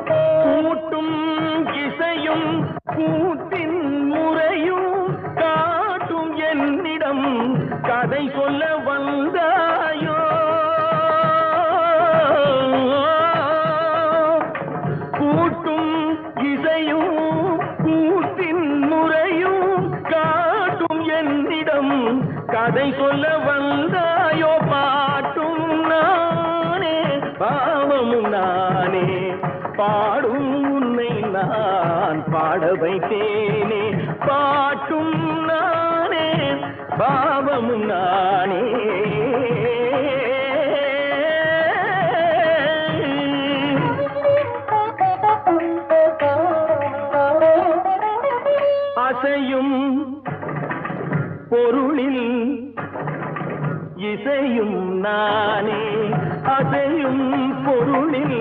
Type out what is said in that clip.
கூட்டும் இசையும் கூத்தின் முறையும் காட்டும் என்னிடம் கதை சொல்ல வந்தாயோ? கூட்டும் இசையும் கூத்தின் முறையும் காட்டும் என்னிடம் கதை சொல்ல வந்தாயோ? பாட்டும் நானே பாவமும் நானே பாடும் உன்னை நான் பாட வைத்தேனே. பாட்டும் நானே பாவமும் நானே. அசையும் பொருளில் இசையும் நானே, அசையும் பொருளில்